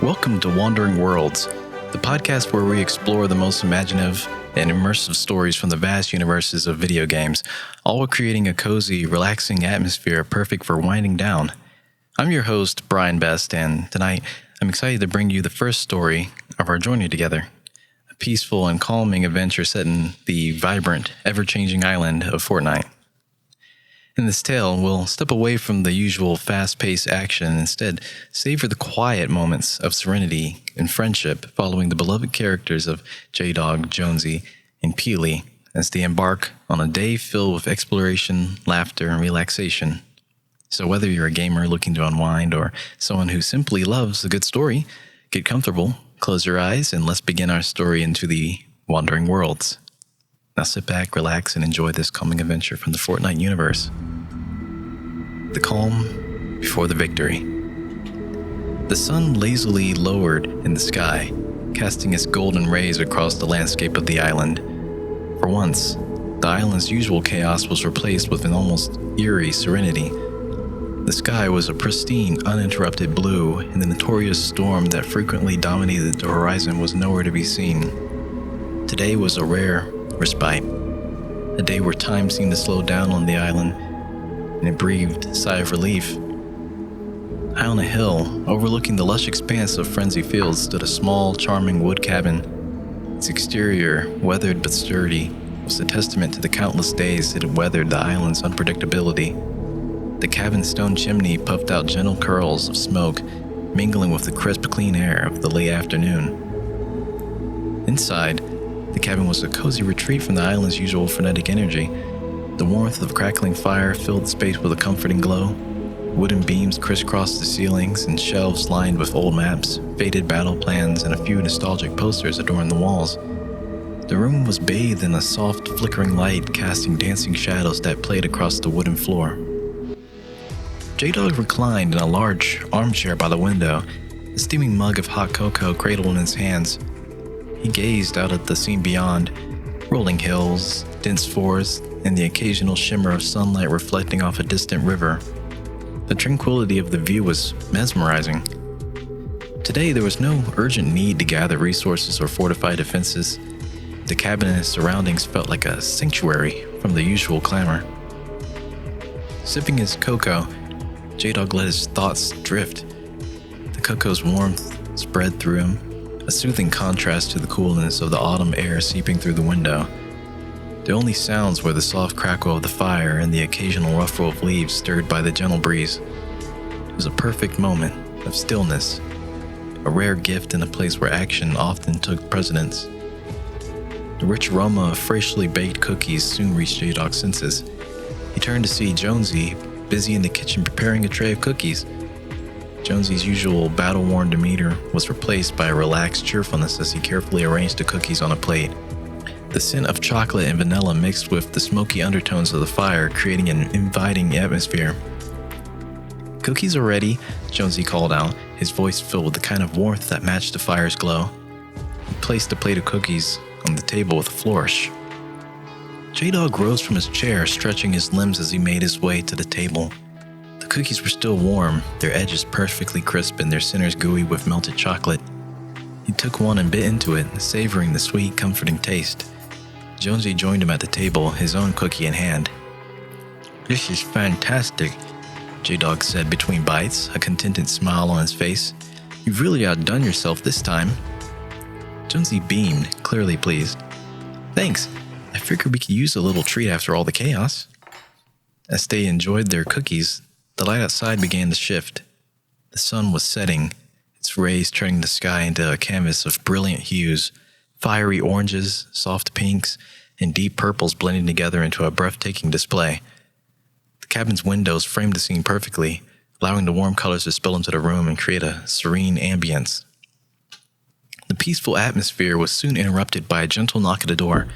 Welcome to Wandering Worlds, the podcast where we explore the most imaginative and immersive stories from the vast universes of video games, all while creating a cozy, relaxing atmosphere perfect for winding down. I'm your host, Brian Best, and tonight I'm excited to bring you the first story of our journey together. A peaceful and calming adventure set in the vibrant, ever-changing island of Fortnite. In this tale, we'll step away from the usual fast-paced action and instead savor the quiet moments of serenity and friendship following the beloved characters of J-Dog, Jonesy, and Peely as they embark on a day filled with exploration, laughter, and relaxation. So whether you're a gamer looking to unwind or someone who simply loves a good story, get comfortable, close your eyes, and let's begin our story into the Wandering Worlds. Now sit back, relax, and enjoy this calming adventure from the Fortnite universe. The calm before the victory. The sun lazily lowered in the sky, casting its golden rays across the landscape of the island. For once, the island's usual chaos was replaced with an almost eerie serenity. The sky was a pristine, uninterrupted blue, and the notorious storm that frequently dominated the horizon was nowhere to be seen. Today was a rare respite, a day where time seemed to slow down on the island, and it breathed a sigh of relief. High on a hill, overlooking the lush expanse of Frenzy Fields, stood a small, charming wood cabin. Its exterior, weathered but sturdy, was a testament to the countless days it had weathered the island's unpredictability. The cabin's stone chimney puffed out gentle curls of smoke, mingling with the crisp, clean air of the late afternoon. Inside, the cabin was a cozy retreat from the island's usual frenetic energy. The warmth of the crackling fire filled the space with a comforting glow. Wooden beams crisscrossed the ceilings, and shelves lined with old maps, faded battle plans, and a few nostalgic posters adorned the walls. The room was bathed in a soft, flickering light, casting dancing shadows that played across the wooden floor. J-Dog reclined in a large armchair by the window, a steaming mug of hot cocoa cradled in his hands. He gazed out at the scene beyond, rolling hills, dense forests, and the occasional shimmer of sunlight reflecting off a distant river. The tranquility of the view was mesmerizing. Today, there was no urgent need to gather resources or fortify defenses. The cabin and its surroundings felt like a sanctuary from the usual clamor. Sipping his cocoa, J-Dog let his thoughts drift. The cocoa's warmth spread through him, a soothing contrast to the coolness of the autumn air seeping through the window. The only sounds were the soft crackle of the fire and the occasional ruffle of leaves stirred by the gentle breeze. It was a perfect moment of stillness, a rare gift in a place where action often took precedence. The rich aroma of freshly baked cookies soon reached J-Dog's senses. He turned to see Jonesy busy in the kitchen preparing a tray of cookies. Jonesy's usual battle-worn demeanor was replaced by a relaxed cheerfulness as he carefully arranged the cookies on a plate. The scent of chocolate and vanilla mixed with the smoky undertones of the fire, creating an inviting atmosphere. "Cookies are ready," Jonesy called out, his voice filled with the kind of warmth that matched the fire's glow. He placed a plate of cookies on the table with a flourish. J-Dog rose from his chair, stretching his limbs as he made his way to the table. The cookies were still warm, their edges perfectly crisp and their centers gooey with melted chocolate. He took one and bit into it, savoring the sweet, comforting taste. Jonesy joined him at the table, his own cookie in hand. "This is fantastic," J-Dog said between bites, a contented smile on his face. "You've really outdone yourself this time." Jonesy beamed, clearly pleased. "Thanks. I figured we could use a little treat after all the chaos." As they enjoyed their cookies, the light outside began to shift. The sun was setting, its rays turning the sky into a canvas of brilliant hues, fiery oranges, soft pinks, and deep purples blending together into a breathtaking display. The cabin's windows framed the scene perfectly, allowing the warm colors to spill into the room and create a serene ambience. The peaceful atmosphere was soon interrupted by a gentle knock at the door.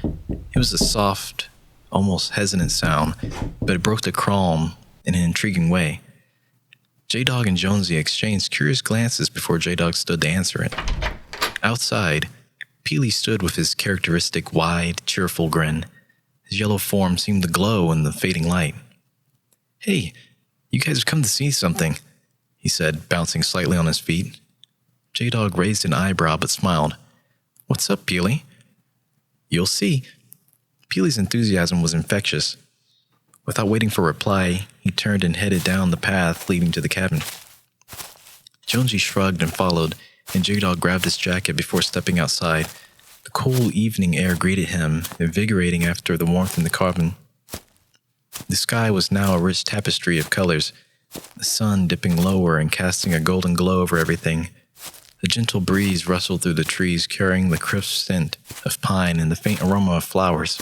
It was a soft, almost hesitant sound, but it broke the calm in an intriguing way. J-Dog and Jonesy exchanged curious glances before J-Dog stood to answer it. Outside, Peely stood with his characteristic wide, cheerful grin. His yellow form seemed to glow in the fading light. "Hey, you guys have come to see something," he said, bouncing slightly on his feet. J-Dog raised an eyebrow but smiled. "What's up, Peely?" "You'll see." Peely's enthusiasm was infectious. Without waiting for a reply, he turned and headed down the path leading to the cabin. Jonesy shrugged and followed, and J-Dog grabbed his jacket before stepping outside. The cool evening air greeted him, invigorating after the warmth in the cabin. The sky was now a rich tapestry of colors, the sun dipping lower and casting a golden glow over everything. A gentle breeze rustled through the trees, carrying the crisp scent of pine and the faint aroma of flowers.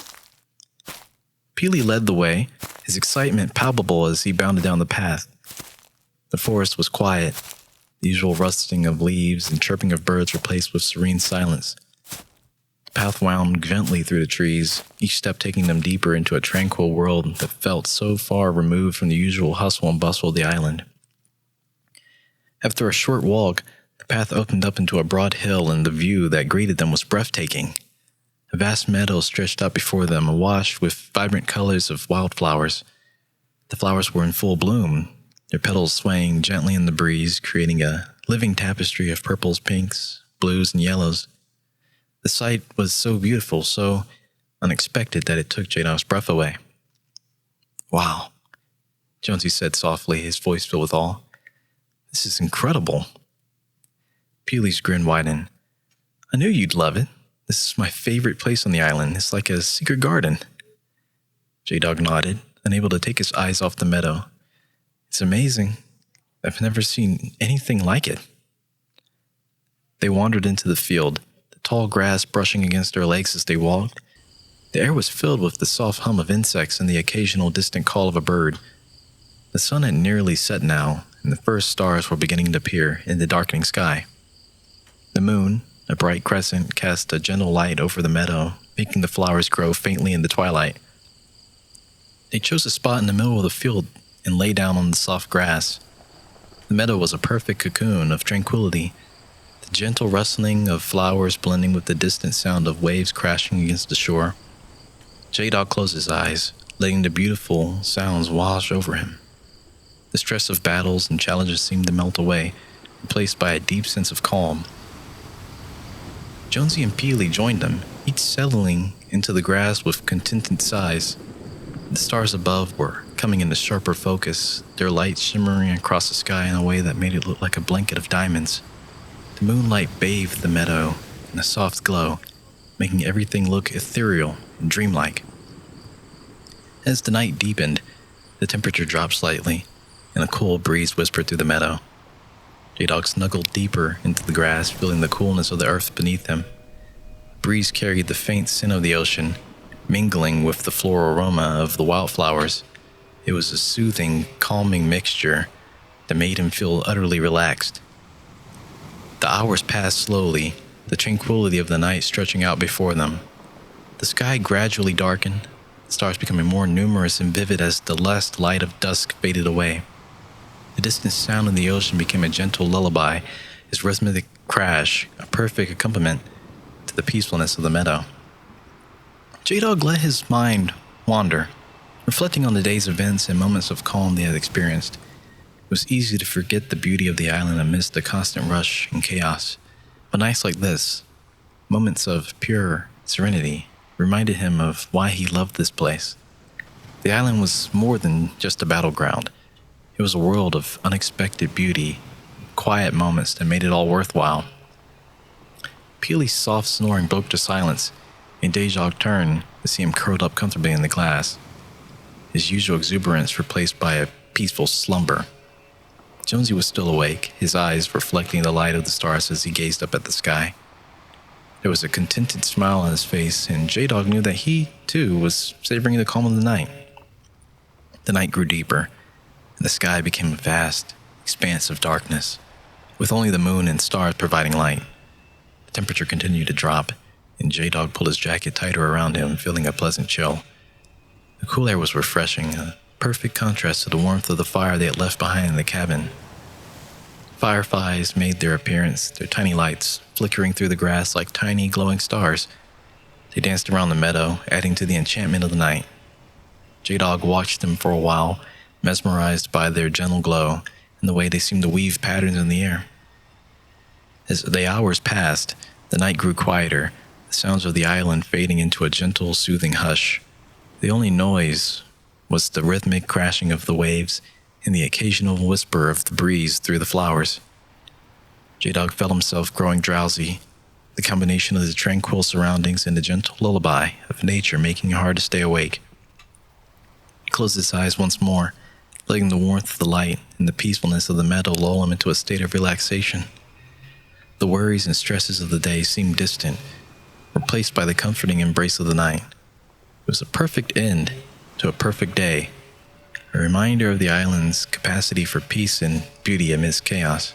Peely led the way, his excitement palpable as he bounded down the path. The forest was quiet, the usual rustling of leaves and chirping of birds replaced with serene silence. The path wound gently through the trees, each step taking them deeper into a tranquil world that felt so far removed from the usual hustle and bustle of the island. After a short walk, the path opened up into a broad hill, and the view that greeted them was breathtaking. A vast meadow stretched out before them, awash with vibrant colors of wildflowers. The flowers were in full bloom, their petals swaying gently in the breeze, creating a living tapestry of purples, pinks, blues, and yellows. The sight was so beautiful, so unexpected that it took J-Dog's breath away. "Wow," Jonesy said softly, his voice filled with awe. "This is incredible." Peely's grin widened. "I knew you'd love it. This is my favorite place on the island. It's like a secret garden." J-Dog nodded, unable to take his eyes off the meadow. "It's amazing. I've never seen anything like it." They wandered into the field, the tall grass brushing against their legs as they walked. The air was filled with the soft hum of insects and the occasional distant call of a bird. The sun had nearly set now, and the first stars were beginning to appear in the darkening sky. The moon, a bright crescent, cast a gentle light over the meadow, making the flowers grow faintly in the twilight. They chose a spot in the middle of the field and lay down on the soft grass. The meadow was a perfect cocoon of tranquility, the gentle rustling of flowers blending with the distant sound of waves crashing against the shore. J-Dog closed his eyes, letting the beautiful sounds wash over him. The stress of battles and challenges seemed to melt away, replaced by a deep sense of calm. Jonesy and Peely joined them, each settling into the grass with contented sighs. The stars above were coming into sharper focus, their light shimmering across the sky in a way that made it look like a blanket of diamonds. The moonlight bathed the meadow in a soft glow, making everything look ethereal and dreamlike. As the night deepened, the temperature dropped slightly, and a cool breeze whispered through the meadow. J-Dog snuggled deeper into the grass, feeling the coolness of the earth beneath him. The breeze carried the faint scent of the ocean, mingling with the floral aroma of the wildflowers. It was a soothing, calming mixture that made him feel utterly relaxed. The hours passed slowly, the tranquility of the night stretching out before them. The sky gradually darkened, the stars becoming more numerous and vivid as the last light of dusk faded away. The distant sound of the ocean became a gentle lullaby, its rhythmic crash a perfect accompaniment to the peacefulness of the meadow. J-Dog let his mind wander, reflecting on the day's events and moments of calm they had experienced. It was easy to forget the beauty of the island amidst the constant rush and chaos, but nights like this, moments of pure serenity, reminded him of why he loved this place. The island was more than just a battleground. It was a world of unexpected beauty, quiet moments that made it all worthwhile. Peely's soft snoring broke the silence, and J-Dog turned to see him curled up comfortably in the glass, his usual exuberance replaced by a peaceful slumber. Jonesy was still awake, his eyes reflecting the light of the stars as he gazed up at the sky. There was a contented smile on his face, and J-Dog knew that he, too, was savoring the calm of the night. The night grew deeper, and the sky became a vast expanse of darkness, with only the moon and stars providing light. The temperature continued to drop, and J-Dog pulled his jacket tighter around him, feeling a pleasant chill. The cool air was refreshing, a perfect contrast to the warmth of the fire they had left behind in the cabin. Fireflies made their appearance, their tiny lights flickering through the grass like tiny glowing stars. They danced around the meadow, adding to the enchantment of the night. J-Dog watched them for a while, mesmerized by their gentle glow and the way they seemed to weave patterns in the air. As the hours passed, the night grew quieter, the sounds of the island fading into a gentle, soothing hush. The only noise was the rhythmic crashing of the waves and the occasional whisper of the breeze through the flowers. J-Dog felt himself growing drowsy, the combination of the tranquil surroundings and the gentle lullaby of nature making it hard to stay awake. He closed his eyes once more, letting the warmth of the light and the peacefulness of the meadow lull him into a state of relaxation. The worries and stresses of the day seemed distant, replaced by the comforting embrace of the night. It was a perfect end to a perfect day, a reminder of the island's capacity for peace and beauty amidst chaos.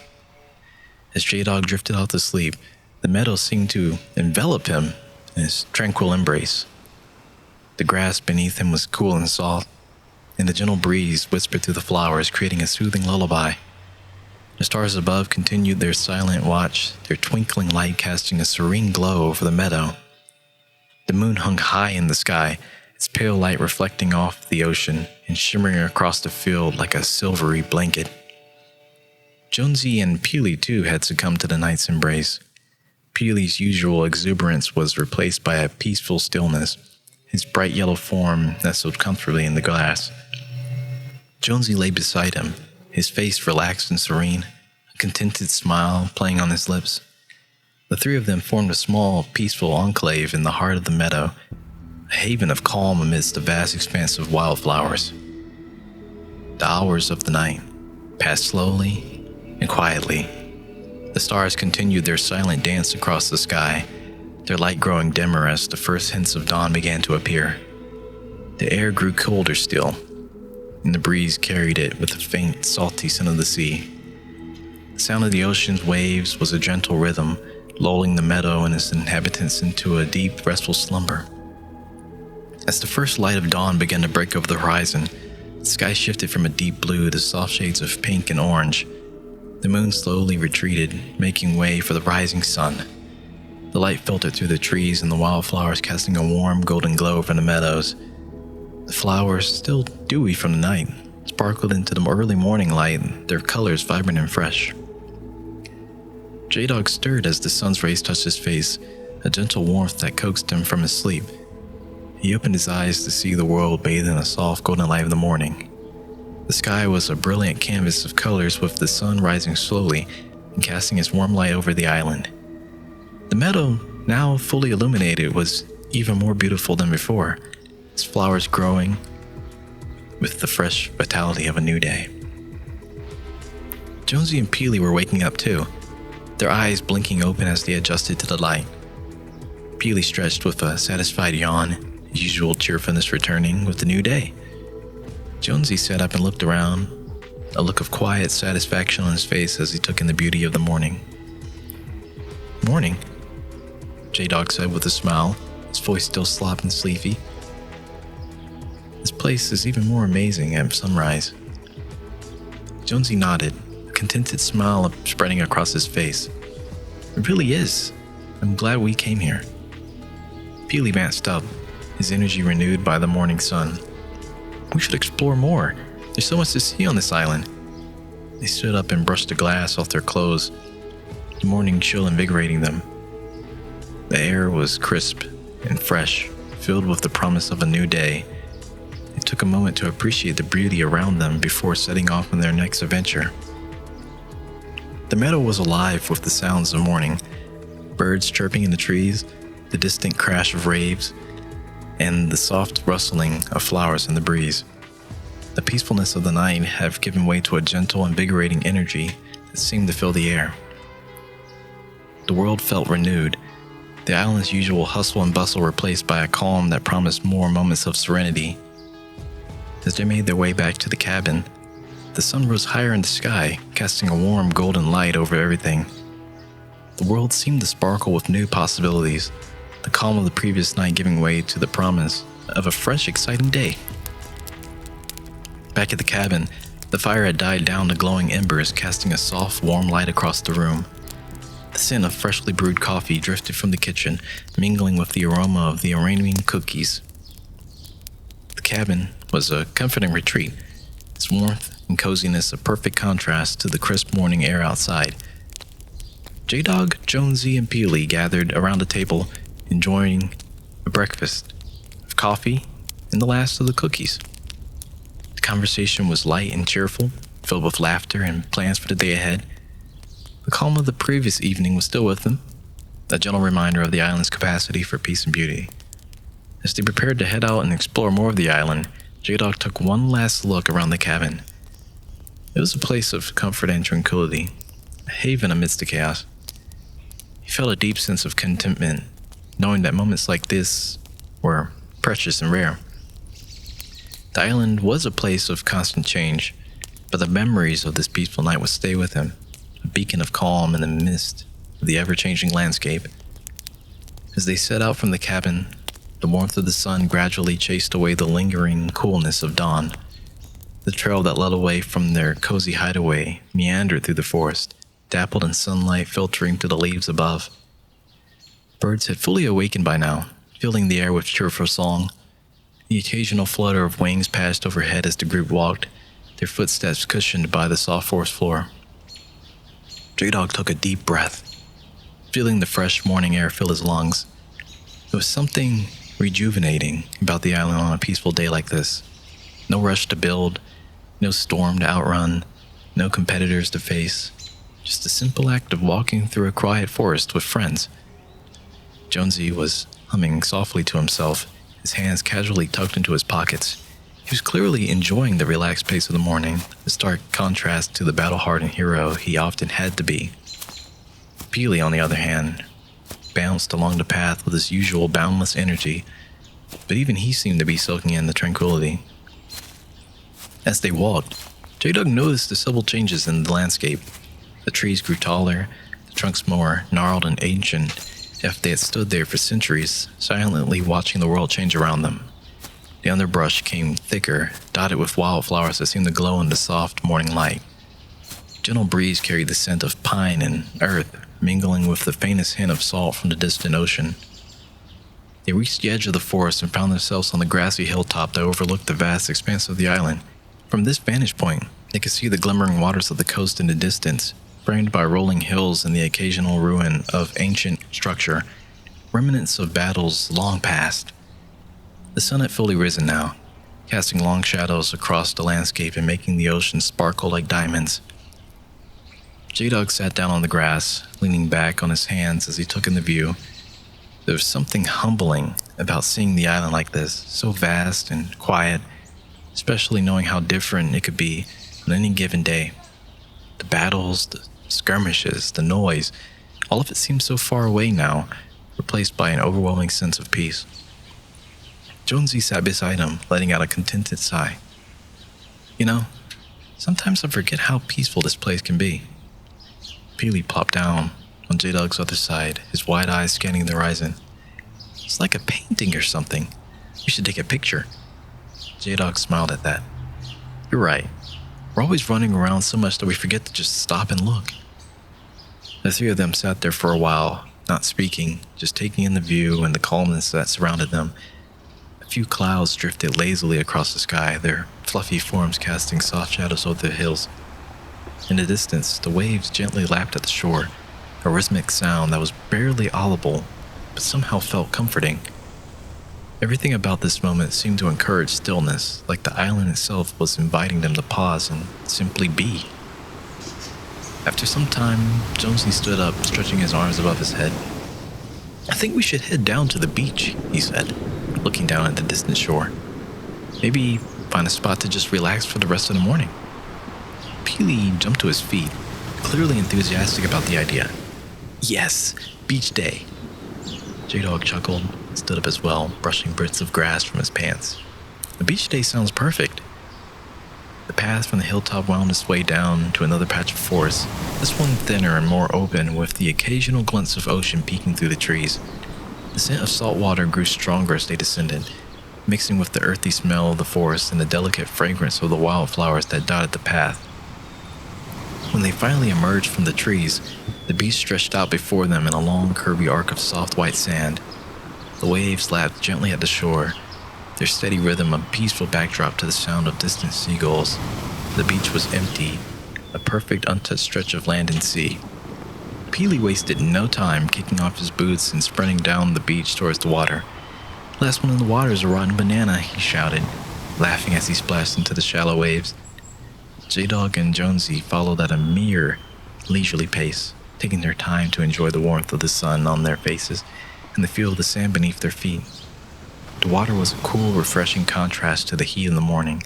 As J-Dog drifted off to sleep, the meadow seemed to envelop him in its tranquil embrace. The grass beneath him was cool and soft, and the gentle breeze whispered through the flowers, creating a soothing lullaby. The stars above continued their silent watch, their twinkling light casting a serene glow over the meadow. The moon hung high in the sky, its pale light reflecting off the ocean and shimmering across the field like a silvery blanket. Jonesy and Peely, too, had succumbed to the night's embrace. Peely's usual exuberance was replaced by a peaceful stillness, his bright yellow form nestled comfortably in the grass. Jonesy lay beside him, his face relaxed and serene, a contented smile playing on his lips. The three of them formed a small, peaceful enclave in the heart of the meadow, a haven of calm amidst the vast expanse of wildflowers. The hours of the night passed slowly and quietly. The stars continued their silent dance across the sky, their light growing dimmer as the first hints of dawn began to appear. The air grew colder still, and the breeze carried it with a faint, salty scent of the sea. The sound of the ocean's waves was a gentle rhythm, lulling the meadow and its inhabitants into a deep, restful slumber. As the first light of dawn began to break over the horizon, the sky shifted from a deep blue to soft shades of pink and orange. The moon slowly retreated, making way for the rising sun. The light filtered through the trees and the wildflowers, casting a warm, golden glow over the meadows. The flowers, still dewy from the night, sparkled into the early morning light, their colors vibrant and fresh. J-Dog stirred as the sun's rays touched his face, a gentle warmth that coaxed him from his sleep. He opened his eyes to see the world bathed in a soft golden light of the morning. The sky was a brilliant canvas of colors, with the sun rising slowly and casting its warm light over the island. The meadow, now fully illuminated, was even more beautiful than before, its flowers growing with the fresh vitality of a new day. Jonesy and Peely were waking up too, their eyes blinking open as they adjusted to the light. Peely stretched with a satisfied yawn, his usual cheerfulness returning with the new day. Jonesy sat up and looked around, a look of quiet satisfaction on his face as he took in the beauty of the morning. "Morning," J-Dog said with a smile, his voice still slop and sleepy. "This place is even more amazing at sunrise." Jonesy nodded, a contented smile spreading across his face. "It really is. I'm glad we came here." Peely glanced up, his energy renewed by the morning sun. "We should explore more. There's so much to see on this island." They stood up and brushed the glass off their clothes, the morning chill invigorating them. The air was crisp and fresh, filled with the promise of a new day. They took a moment to appreciate the beauty around them before setting off on their next adventure. The meadow was alive with the sounds of morning, birds chirping in the trees, the distant crash of waves, and the soft rustling of flowers in the breeze. The peacefulness of the night had given way to a gentle, invigorating energy that seemed to fill the air. The world felt renewed, the island's usual hustle and bustle replaced by a calm that promised more moments of serenity. As they made their way back to the cabin, the sun rose higher in the sky, casting a warm golden light over everything. The world seemed to sparkle with new possibilities, the calm of the previous night giving way to the promise of a fresh, exciting day. Back at the cabin, the fire had died down to glowing embers, casting a soft, warm light across the room. The scent of freshly brewed coffee drifted from the kitchen, mingling with the aroma of the arranging cookies. The cabin was a comforting retreat, its warmth and coziness a perfect contrast to the crisp morning air outside. J-Dog, Jonesy, and Peely gathered around the table, enjoying a breakfast of coffee and the last of the cookies. The conversation was light and cheerful, filled with laughter and plans for the day ahead. The calm of the previous evening was still with them, a gentle reminder of the island's capacity for peace and beauty. As they prepared to head out and explore more of the island, J-Dog took one last look around the cabin. It was a place of comfort and tranquility, a haven amidst the chaos. He felt a deep sense of contentment, knowing that moments like this were precious and rare. The island was a place of constant change, but the memories of this peaceful night would stay with him, a beacon of calm in the midst of the ever-changing landscape. As they set out from the cabin, the warmth of the sun gradually chased away the lingering coolness of dawn. The trail that led away from their cozy hideaway meandered through the forest, dappled in sunlight filtering through the leaves above. Birds had fully awakened by now, filling the air with cheerful song. The occasional flutter of wings passed overhead as the group walked, their footsteps cushioned by the soft forest floor. J-Dog took a deep breath, feeling the fresh morning air fill his lungs. There was something rejuvenating about the island on a peaceful day like this. No rush to build, no storm to outrun, no competitors to face. Just a simple act of walking through a quiet forest with friends. Jonesy was humming softly to himself, his hands casually tucked into his pockets. He was clearly enjoying the relaxed pace of the morning, the stark contrast to the battle-hardened hero he often had to be. Peely, on the other hand, bounced along the path with his usual boundless energy, but even he seemed to be soaking in the tranquility. As they walked, J-Dog noticed the subtle changes in the landscape. The trees grew taller, the trunks more gnarled and ancient, as if they had stood there for centuries, silently watching the world change around them. The underbrush came thicker, dotted with wildflowers that seemed to glow in the soft morning light. A gentle breeze carried the scent of pine and earth, mingling with the faintest hint of salt from the distant ocean. They reached the edge of the forest and found themselves on the grassy hilltop that overlooked the vast expanse of the island. From this vantage point, they could see the glimmering waters of the coast in the distance, framed by rolling hills and the occasional ruin of ancient structure, remnants of battles long past. The sun had fully risen now, casting long shadows across the landscape and making the ocean sparkle like diamonds. J-Dog sat down on the grass, leaning back on his hands as he took in the view. There was something humbling about seeing the island like this, so vast and quiet, especially knowing how different it could be on any given day. The battles, the skirmishes, the noise, all of it seemed so far away now, replaced by an overwhelming sense of peace. Jonesy sat beside him, letting out a contented sigh. You know, sometimes I forget how peaceful this place can be. Peely plopped down on J-Dog's other side, his wide eyes scanning the horizon. It's like a painting or something. We should take a picture. J-Dog smiled at that. You're right. We're always running around so much that we forget to just stop and look. The three of them sat there for a while, not speaking, just taking in the view and the calmness that surrounded them. A few clouds drifted lazily across the sky, their fluffy forms casting soft shadows over the hills. In the distance, the waves gently lapped at the shore, a rhythmic sound that was barely audible, but somehow felt comforting. Everything about this moment seemed to encourage stillness, like the island itself was inviting them to pause and simply be. After some time, Jonesy stood up, stretching his arms above his head. I think we should head down to the beach, he said, looking down at the distant shore. Maybe find a spot to just relax for the rest of the morning. Peely jumped to his feet, clearly enthusiastic about the idea. Yes, beach day. J-Dog chuckled and stood up as well, brushing bits of grass from his pants. A beach day sounds perfect. The path from the hilltop wound its way down to another patch of forest, this one thinner and more open, with the occasional glimpse of ocean peeking through the trees. The scent of salt water grew stronger as they descended, mixing with the earthy smell of the forest and the delicate fragrance of the wildflowers that dotted the path. When they finally emerged from the trees, the beach stretched out before them in a long, curvy arc of soft white sand. The waves lapped gently at the shore, their steady rhythm a peaceful backdrop to the sound of distant seagulls. The beach was empty, a perfect untouched stretch of land and sea. Peely wasted no time kicking off his boots and sprinting down the beach towards the water. "Last one in the water is a rotten banana," he shouted, laughing as he splashed into the shallow waves. J-Dog and Jonesy followed at a mere leisurely pace, taking their time to enjoy the warmth of the sun on their faces and the feel of the sand beneath their feet. The water was a cool, refreshing contrast to the heat in the morning,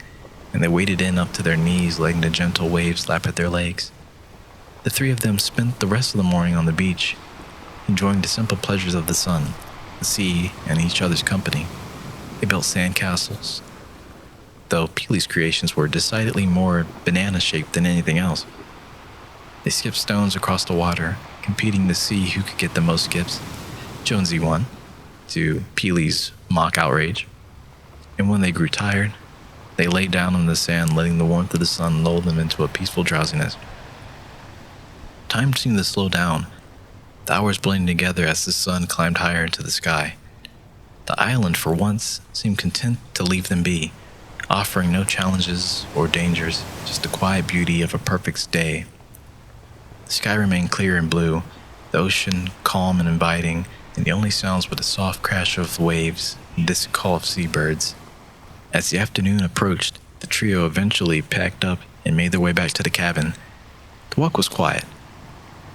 and they waded in up to their knees, letting the gentle waves lap at their legs. The three of them spent the rest of the morning on the beach, enjoying the simple pleasures of the sun, the sea, and each other's company. They built sandcastles, though Peely's creations were decidedly more banana-shaped than anything else. They skipped stones across the water, competing to see who could get the most skips. Jonesy won, to Peely's mock outrage, and when they grew tired, they lay down on the sand, letting the warmth of the sun lull them into a peaceful drowsiness. Time seemed to slow down, the hours blending together as the sun climbed higher into the sky. The island, for once, seemed content to leave them be, offering no challenges or dangers, just the quiet beauty of a perfect day. The sky remained clear and blue, the ocean calm and inviting, and the only sounds were the soft crash of waves and distant call of seabirds. As the afternoon approached, the trio eventually packed up and made their way back to the cabin. The walk was quiet,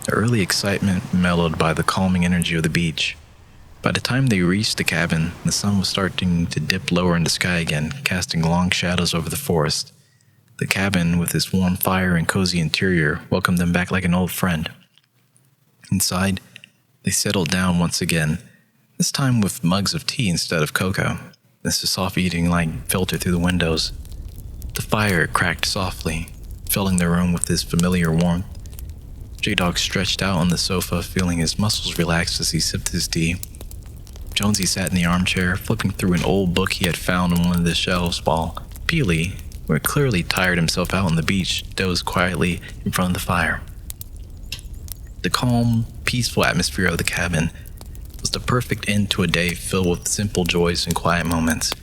the early excitement mellowed by the calming energy of the beach. By the time they reached the cabin, the sun was starting to dip lower in the sky again, casting long shadows over the forest. The cabin, with its warm fire and cozy interior, welcomed them back like an old friend. Inside, they settled down once again, this time with mugs of tea instead of cocoa, as the soft evening light filtered through the windows. The fire cracked softly, filling their room with its familiar warmth. J-Dog stretched out on the sofa, feeling his muscles relaxed as he sipped his tea. Jonesy sat in the armchair, flipping through an old book he had found on one of the shelves, while Peely, who had clearly tired himself out on the beach, dozed quietly in front of the fire. The calm, peaceful atmosphere of the cabin was the perfect end to a day filled with simple joys and quiet moments.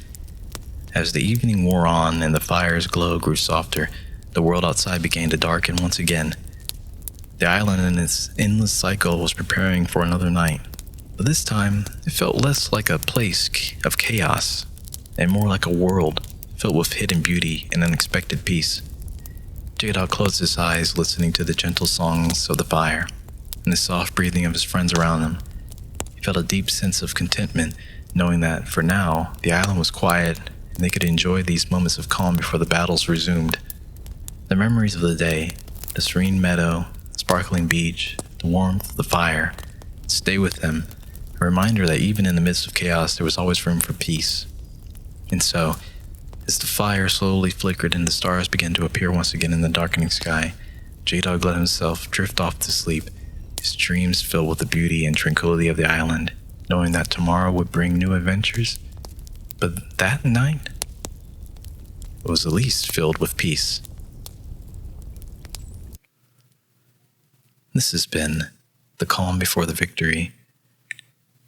As the evening wore on and the fire's glow grew softer, the world outside began to darken once again. The island in its endless cycle was preparing for another night, but this time it felt less like a place of chaos and more like a world filled with hidden beauty and unexpected peace. J-Dog closed his eyes, listening to the gentle songs of the fire and the soft breathing of his friends around him. He felt a deep sense of contentment, knowing that, for now, the island was quiet and they could enjoy these moments of calm before the battles resumed. The memories of the day, the serene meadow, the sparkling beach, the warmth, the fire, stay with them, a reminder that even in the midst of chaos, there was always room for peace. And so, as the fire slowly flickered and the stars began to appear once again in the darkening sky, J-Dog let himself drift off to sleep, his dreams filled with the beauty and tranquility of the island, knowing that tomorrow would bring new adventures. But that night was at least filled with peace. This has been The Calm Before the Victory.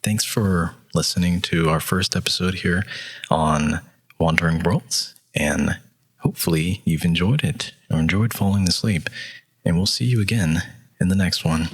Thanks for listening to our first episode here on Wandering Worlds, and hopefully you've enjoyed it or enjoyed falling asleep, and we'll see you again in the next one.